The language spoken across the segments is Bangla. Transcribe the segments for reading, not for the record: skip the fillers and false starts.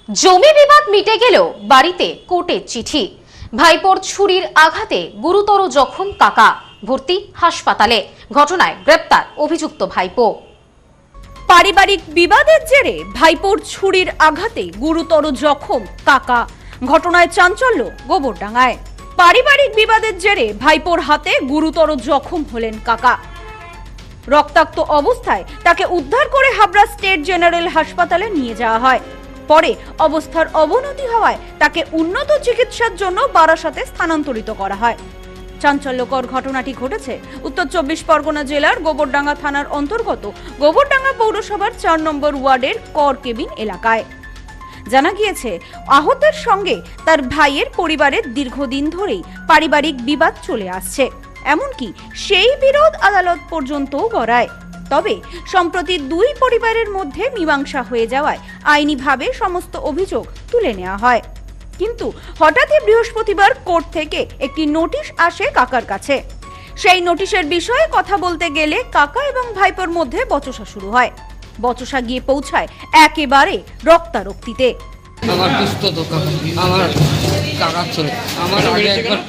জমি বিবাদ মিটে গেলেও বাড়িতে কোর্টের চিঠি। ভাইপোর ছুরির আঘাতে গুরুতর জখম কাকা, ভর্তি হাসপাতালে। ঘটনায় গ্রেপ্তার অভিযুক্ত ভাইপো। পারিবারিক বিবাদের জেরে ভাইপোর ছুরির আঘাতে গুরুতর জখম কাকা। ঘটনায় চাঞ্চল্য গোবরডাঙ্গায়। পারিবারিক বিবাদের জেরে ভাইপোর হাতে গুরুতর জখম হলেন কাকা। রক্তাক্ত অবস্থায় তাকে উদ্ধার করে হাবড়া স্টেট জেনারেল হাসপাতালে নিয়ে যাওয়া হয়। পরে অবস্থার অবনতি হওয়ায় তাকে উন্নত চিকিৎসার জন্য বারাসাতে স্থানান্তরিত করা হয়। চাঞ্চল্যকর ঘটনাটি ঘটেছে উত্তর 24 পরগনা জেলার গোবরডাঙ্গা থানার অন্তর্গত গোবরডাঙ্গা পৌরসভার 4 নম্বর ওয়ার্ডের কর কেবিন এলাকায়। জানা গিয়েছে, আহতের সঙ্গে তার ভাইয়ের পরিবারের দীর্ঘদিন ধরেই পারিবারিক বিবাদ চলে আসছে। এমনকি সেই বিরোধ আদালত পর্যন্তও গড়ায়। তবে সম্প্রতি দুই পরিবারের মধ্যে মীমাংসা হয়ে যাওয়ায় আইনিভাবে সমস্ত অভিযোগ তুলে নেওয়া হয়। কিন্তু হঠাৎই বৃহস্পতিবার কোর্ট থেকে একটি নোটিশ আসে কাকার কাছে। সেই নোটিশের বিষয়ে কথা বলতে গেলে কাকা এবং ভাইপোর মধ্যে বচসা শুরু হয়। বচসা গিয়ে পৌঁছায় একেবারে রক্তারক্তিতে। আমার দুস্থ দোকান, আমার কাকার ছেলে, আমার আগে একবার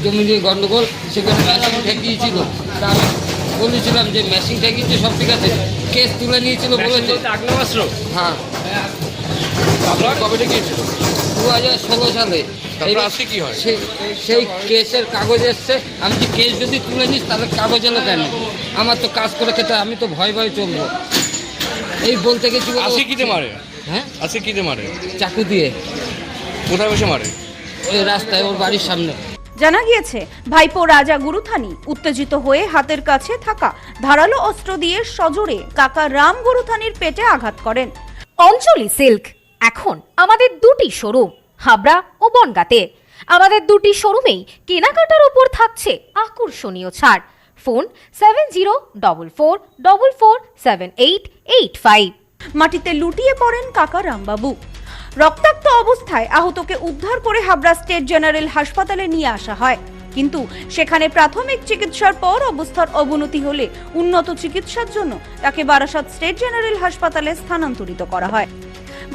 জমি নিয়ে গন্ডগোল, সেখানে মেশিন ঠেকিয়েছিল। তা আমি বলেছিলাম যে মেশিন ঠেকিয়েছে, সব ঠিক আছে, কেস তুলে নিয়েছিল বলেছে। হ্যাঁ, কবে ঠেকিয়েছিল? 2016 সালে। কি হয়? সেই কেসের কাগজ এসছে। আমি যে কেস যদি তুলে নিস তাহলে কাগজ এলো কেন? আমার তো কাজ করে খেতে, আমি তো ভয় ভয় চলবো। এই বলতে গেছি। আসি কিতে মারে? হ্যাঁ, আসি কিতে মারে? চাকু দিয়ে। কোথায় বসে মারে? ওই রাস্তায়, ওর বাড়ির সামনে। জানা গিয়েছে, ভাইপো রাজা গুরুথানি উত্তেজিত হয়ে হাতের কাছে থাকা ধারালো অস্ত্র দিয়ে সজোরে কাকা রাম গুরুথানির পেটে আঘাত করেন। অঞ্জলি সিল্ক এখন আমাদের দুটি শোরুম, হাবড়া ও বনগাঁতে। আমাদের দুটি শোরুমেই কেনাকাটার উপর থাকছে আকর্ষণীয় ছাড়। ফোন 7044447885। মাটিতে লুটিয়ে পড়েন কাকা রামবাবু। রক্তাক্ত অবস্থায় আহতকে উদ্ধার করে হাবড়া স্টেট জেনারেল হাসপাতালে নিয়ে আসা হয়। কিন্তু সেখানে প্রাথমিক চিকিৎসার পর অবস্থার অবনতি হলে উন্নত চিকিৎসার জন্য তাকে বারাসাত স্টেট জেনারেল হাসপাতালে স্থানান্তরিত করা হয়।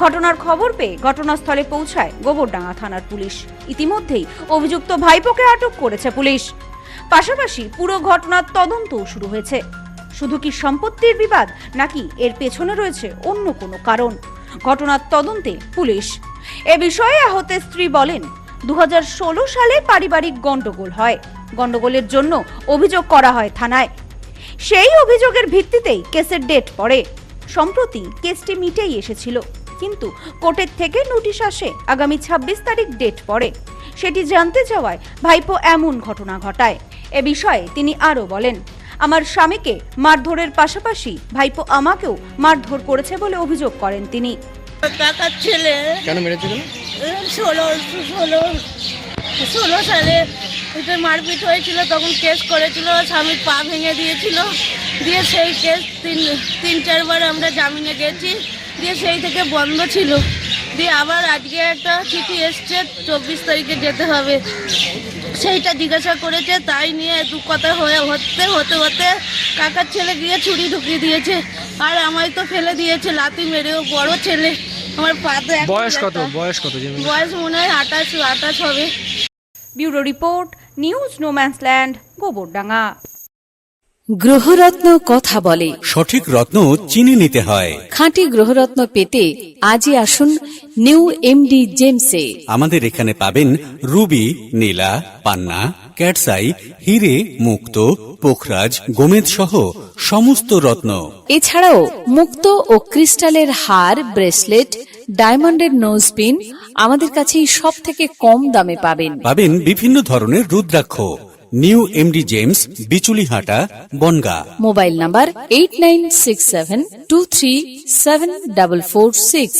ঘটনার খবর পেয়ে ঘটনাস্থলে পৌঁছায় গোবরডাঙ্গা থানার পুলিশ। ইতিমধ্যেই অভিযুক্ত ভাইপোকে আটক করেছে পুলিশ। পাশাপাশি পুরো ঘটনার তদন্তও শুরু হয়েছে। শুধু কি সম্পত্তির বিবাদ, নাকি এর পেছনে রয়েছে অন্য কোনো কারণ? ঘটনার তদন্তে পুলিশ। এ বিষয়ে আহতের স্ত্রী বলেন, 2016 সালে পারিবারিক গন্ডগোল হয়। গন্ডগোলের জন্য অভিযোগ করা হয় থানায়। সেই অভিযোগের ভিত্তিতেই কেসের ডেট পড়ে। সম্প্রতি কেসটি মিটেই এসেছিল, কিন্তু কোর্টের থেকে নোটিশ আসে আগামী 26 তারিখ ডেট পড়ে। সেটি জানতে চাওয়ায় ভাইপো এমন ঘটনা ঘটায়। এ বিষয়ে তিনি আরো বলেন, আমার স্বামীকে মারধরের পাশাপাশি ভাইপো আমাকেও মারধর করেছে বলে অভিযোগ করেন তিনি। কাকার ছেলে কেন মেরেছিল? 16 সালে ওদের মারপিট হয়েছিল, তখন কেস করেছিল, স্বামীর পা ভেঙে দিয়েছিল। দিয়ে সেই কেস তিন চারবার আমরা জামিনে গেছি, দিয়ে সেই থেকে বন্ধ ছিল। দিয়ে আবার আজকে একটা চিঠি এসছে 24 তারিখে যেতে হবে, সেইটা জিজ্ঞাসা করেছে। তাই নিয়ে দু কথা হতে কাকার ছেলে গিয়ে ছুরি ঢুকিয়ে দিয়েছে, আর আমায় তো ফেলে দিয়েছে লাথি মেরেও। বড় ছেলে আমার পাতে। বয়স কত? বয়স মনে হয় 28 হবে। Bureau report, news no man's land, Gobardanga. গ্রহরত্ন কথা বলে, সঠিক রত্ন চিনে নিতে হয়। খাঁটি গ্রহরত্ন পেতে আজই আসুন নিউ এমডি জেমসে। আমাদের এখানে পাবেন রুবি, নীলা, পান্না, ক্যাটসাই, হিরে, মুক্ত, পোখরাজ, গোমেদ সহ সমস্ত রত্ন। এছাড়াও মুক্ত ও ক্রিস্টালের হার, ব্রেসলেট, ডায়মন্ডের নোজপিন আমাদের কাছেই সব থেকে কম দামে পাবেন। পাবেন বিভিন্ন ধরনের রুদ্রাক্ষ। New MD gems, Bichulihata, Bongaon. Mobile number 8967237446।